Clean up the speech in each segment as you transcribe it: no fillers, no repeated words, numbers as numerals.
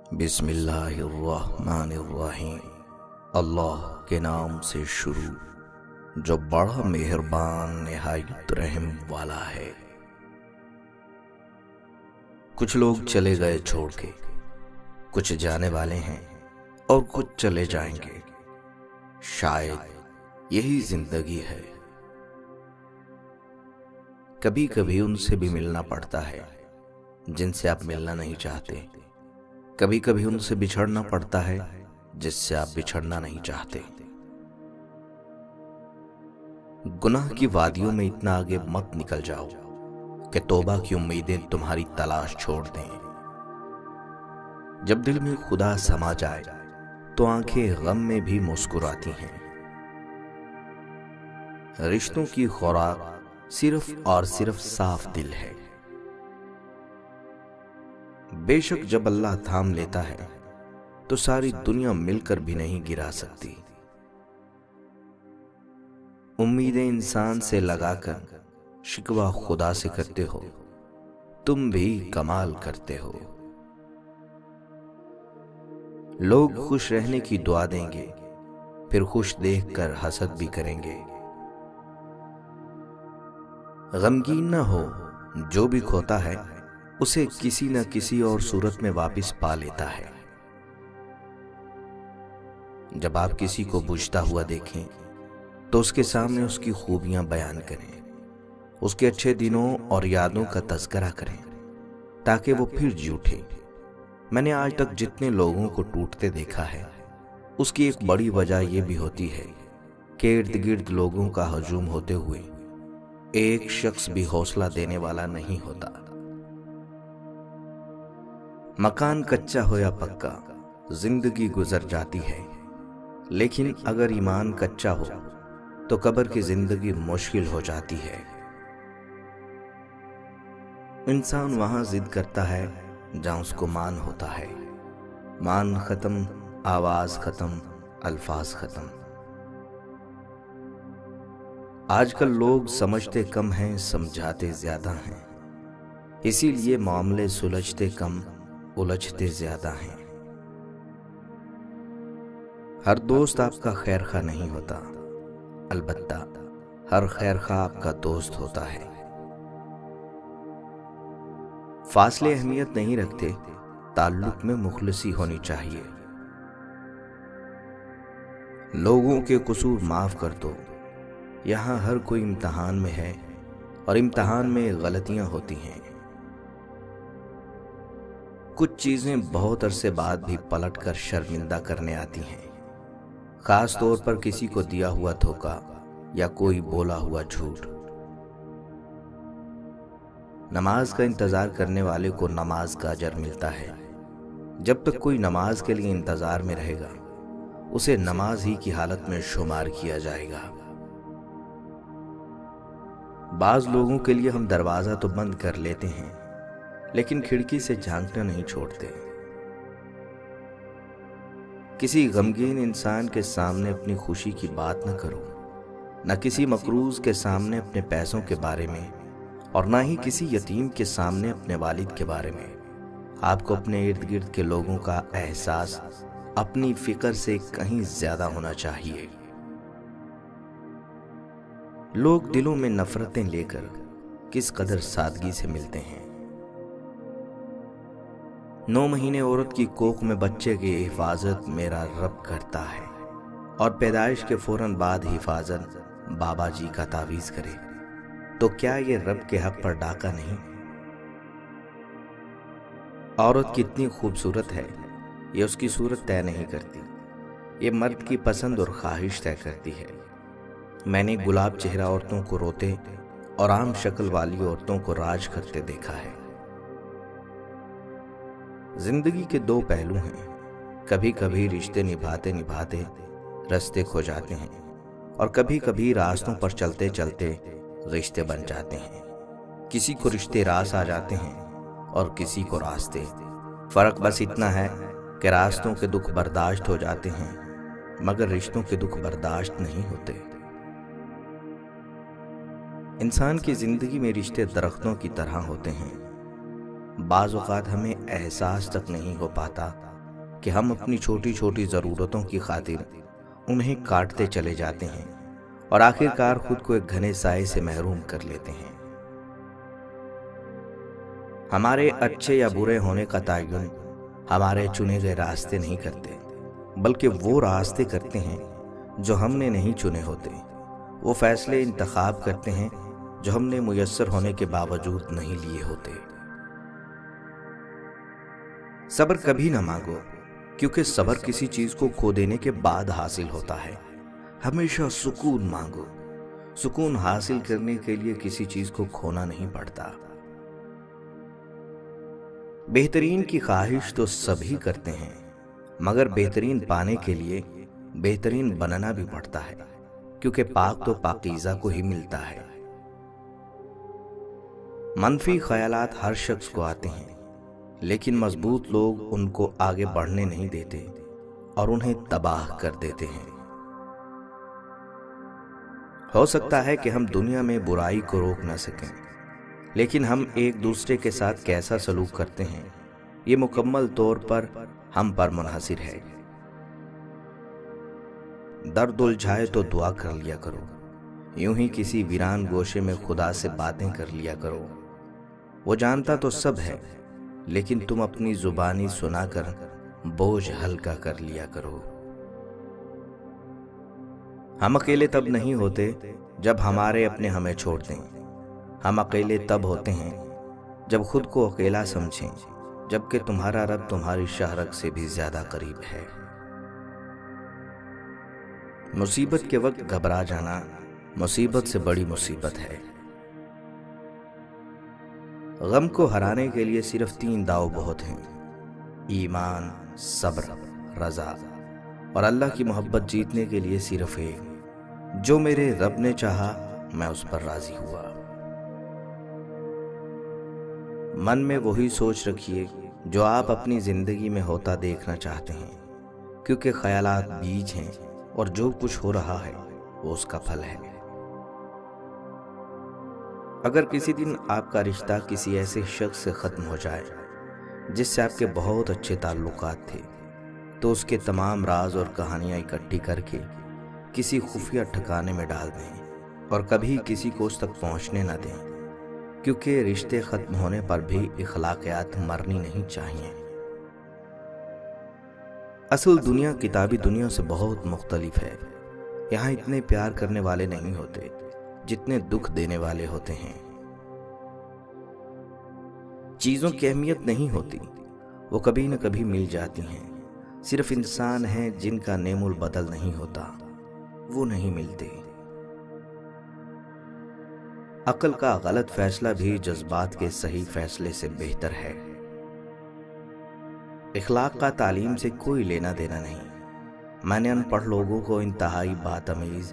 بسم اللہ الرحمن الرحیم۔ اللہ کے نام سے شروع جو بڑا مہربان نہایت رحم والا ہے۔ کچھ لوگ چلے گئے چھوڑ کے، کچھ جانے والے ہیں اور کچھ چلے جائیں گے۔ شاید یہی زندگی ہے۔ کبھی کبھی ان سے بھی ملنا پڑتا ہے جن سے آپ ملنا نہیں چاہتے، کبھی کبھی ان سے بچھڑنا پڑتا ہے جس سے آپ بچھڑنا نہیں چاہتے۔ گناہ کی وادیوں میں اتنا آگے مت نکل جاؤ کہ توبہ کی امیدیں تمہاری تلاش چھوڑ دیں۔ جب دل میں خدا سما جائے تو آنکھیں غم میں بھی مسکراتی ہیں۔ رشتوں کی خوراک صرف اور صرف صاف دل ہے۔ بے شک جب اللہ تھام لیتا ہے تو ساری دنیا مل کر بھی نہیں گرا سکتی۔ امیدیں انسان سے لگا کر شکوہ خدا سے کرتے ہو، تم بھی کمال کرتے ہو۔ لوگ خوش رہنے کی دعا دیں گے، پھر خوش دیکھ کر حسد بھی کریں گے۔ غمگین نہ ہو، جو بھی کھوتا ہے اسے کسی نہ کسی اور صورت میں واپس پا لیتا ہے۔ جب آپ کسی کو بجھتا ہوا دیکھیں تو اس کے سامنے اس کی خوبیاں بیان کریں، اس کے اچھے دنوں اور یادوں کا تذکرہ کریں تاکہ وہ پھر جی اٹھے۔ میں نے آج تک جتنے لوگوں کو ٹوٹتے دیکھا ہے اس کی ایک بڑی وجہ یہ بھی ہوتی ہے کہ ارد گرد لوگوں کا ہجوم ہوتے ہوئے ایک شخص بھی حوصلہ دینے والا نہیں ہوتا۔ مکان کچا ہو یا پکا، زندگی گزر جاتی ہے، لیکن اگر ایمان کچا ہو تو قبر کی زندگی مشکل ہو جاتی ہے۔ انسان وہاں ضد کرتا ہے جہاں اس کو مان ہوتا ہے۔ مان ختم، آواز ختم، الفاظ ختم۔ آج کل لوگ سمجھتے کم ہیں، سمجھاتے زیادہ ہیں، اسی لیے معاملے سلجھتے کم، الجھتے زیادہ ہیں۔ ہر دوست آپ کا خیر خواہ نہیں ہوتا، البتہ ہر خیر خواہ آپ کا دوست ہوتا ہے۔ فاصلے اہمیت نہیں رکھتے، تعلق میں مخلصی ہونی چاہیے۔ لوگوں کے قصور معاف کر دو، یہاں ہر کوئی امتحان میں ہے اور امتحان میں غلطیاں ہوتی ہیں۔ کچھ چیزیں بہت عرصے بعد بھی پلٹ کر شرمندہ کرنے آتی ہیں، خاص طور پر کسی کو دیا ہوا دھوکا یا کوئی بولا ہوا جھوٹ۔ نماز کا انتظار کرنے والے کو نماز کا اجر ملتا ہے۔ جب تک کوئی نماز کے لیے انتظار میں رہے گا اسے نماز ہی کی حالت میں شمار کیا جائے گا۔ بعض لوگوں کے لیے ہم دروازہ تو بند کر لیتے ہیں لیکن کھڑکی سے جھانکنا نہیں چھوڑتے۔ کسی غمگین انسان کے سامنے اپنی خوشی کی بات نہ کرو، نہ کسی مقروض کے سامنے اپنے پیسوں کے بارے میں، اور نہ ہی کسی یتیم کے سامنے اپنے والد کے بارے میں۔ آپ کو اپنے ارد گرد کے لوگوں کا احساس اپنی فکر سے کہیں زیادہ ہونا چاہیے۔ لوگ دلوں میں نفرتیں لے کر کس قدر سادگی سے ملتے ہیں۔ 9 مہینے عورت کی کوکھ میں بچے کی حفاظت میرا رب کرتا ہے، اور پیدائش کے فوراً بعد حفاظت بابا جی کا تعویذ کرے تو کیا یہ رب کے حق پر ڈاکہ نہیں؟ عورت کتنی خوبصورت ہے یہ اس کی صورت طے نہیں کرتی، یہ مرد کی پسند اور خواہش طے کرتی ہے۔ میں نے گلاب چہرہ عورتوں کو روتے اور عام شکل والی عورتوں کو راج کرتے دیکھا ہے۔ زندگی کے 2 پہلو ہیں، کبھی کبھی رشتے نبھاتے نبھاتے راستے کھو جاتے ہیں، اور کبھی کبھی راستوں پر چلتے چلتے رشتے بن جاتے ہیں۔ کسی کو رشتے راس آ جاتے ہیں اور کسی کو راستے۔ فرق بس اتنا ہے کہ راستوں کے دکھ برداشت ہو جاتے ہیں مگر رشتوں کے دکھ برداشت نہیں ہوتے۔ انسان کی زندگی میں رشتے درختوں کی طرح ہوتے ہیں، بعض اوقات ہمیں احساس تک نہیں ہو پاتا کہ ہم اپنی چھوٹی چھوٹی ضرورتوں کی خاطر انہیں کاٹتے چلے جاتے ہیں اور آخرکار خود کو ایک گھنے سائے سے محروم کر لیتے ہیں۔ ہمارے اچھے یا برے ہونے کا تعین ہمارے چنے گئے راستے نہیں کرتے، بلکہ وہ راستے کرتے ہیں جو ہم نے نہیں چنے ہوتے۔ وہ فیصلے انتخاب کرتے ہیں جو ہم نے میسر ہونے کے باوجود نہیں لیے ہوتے۔ صبر کبھی نہ مانگو، کیونکہ صبر کسی چیز کو کھو دینے کے بعد حاصل ہوتا ہے۔ ہمیشہ سکون مانگو، سکون حاصل کرنے کے لیے کسی چیز کو کھونا نہیں پڑتا۔ بہترین کی خواہش تو سبھی کرتے ہیں، مگر بہترین پانے کے لیے بہترین بننا بھی پڑتا ہے، کیونکہ پاک تو پاکیزہ کو ہی ملتا ہے۔ منفی خیالات ہر شخص کو آتے ہیں، لیکن مضبوط لوگ ان کو آگے بڑھنے نہیں دیتے اور انہیں تباہ کر دیتے ہیں۔ ہو سکتا ہے کہ ہم دنیا میں برائی کو روک نہ سکیں، لیکن ہم ایک دوسرے کے ساتھ کیسا سلوک کرتے ہیں یہ مکمل طور پر ہم پر منحصر ہے۔ درد الجھائے تو دعا کر لیا کرو، یوں ہی کسی ویران گوشے میں خدا سے باتیں کر لیا کرو۔ وہ جانتا تو سب ہے، لیکن تم اپنی زبانی سنا کر بوجھ ہلکا کر لیا کرو۔ ہم اکیلے تب نہیں ہوتے جب ہمارے اپنے ہمیں چھوڑ دیں، ہم اکیلے تب ہوتے ہیں جب خود کو اکیلا سمجھیں، جبکہ تمہارا رب تمہاری شہرت سے بھی زیادہ قریب ہے۔ مصیبت کے وقت گھبرا جانا مصیبت سے بڑی مصیبت ہے۔ غم کو ہرانے کے لیے صرف 3 داؤ بہت ہیں: ایمان، صبر، رضا۔ اور اللہ کی محبت جیتنے کے لیے صرف ایک: جو میرے رب نے چاہا میں اس پر راضی ہوا۔ من میں وہی سوچ رکھیے جو آپ اپنی زندگی میں ہوتا دیکھنا چاہتے ہیں، کیونکہ خیالات بیج ہیں اور جو کچھ ہو رہا ہے وہ اس کا پھل ہے۔ اگر کسی دن آپ کا رشتہ کسی ایسے شخص سے ختم ہو جائے جس سے آپ کے بہت اچھے تعلقات تھے، تو اس کے تمام راز اور کہانیاں اکٹھی کر کے کسی خفیہ ٹھکانے میں ڈال دیں اور کبھی کسی کو اس تک پہنچنے نہ دیں، کیونکہ رشتے ختم ہونے پر بھی اخلاقیات مرنی نہیں چاہیے۔ اصل دنیا کتابی دنیا سے بہت مختلف ہے۔ یہاں اتنے پیار کرنے والے نہیں ہوتے جتنے دکھ دینے والے ہوتے ہیں۔ چیزوں کی اہمیت نہیں ہوتی، وہ کبھی نہ کبھی مل جاتی ہیں۔ صرف انسان ہیں جن کا نعم البدل نہیں ہوتا، وہ نہیں ملتے۔ عقل کا غلط فیصلہ بھی جذبات کے صحیح فیصلے سے بہتر ہے۔ اخلاق کا تعلیم سے کوئی لینا دینا نہیں۔ میں نے ان پڑھ لوگوں کو انتہائی باتمیز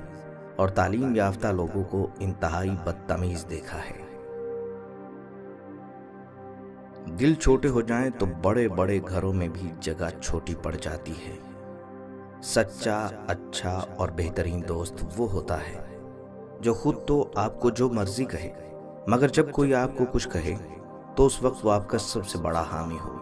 اور تعلیم یافتہ لوگوں کو انتہائی بدتمیز دیکھا ہے۔ دل چھوٹے ہو جائیں تو بڑے بڑے گھروں میں بھی جگہ چھوٹی پڑ جاتی ہے۔ سچا، اچھا اور بہترین دوست وہ ہوتا ہے جو خود تو آپ کو جو مرضی کہے، مگر جب کوئی آپ کو کچھ کہے تو اس وقت وہ آپ کا سب سے بڑا حامی ہو۔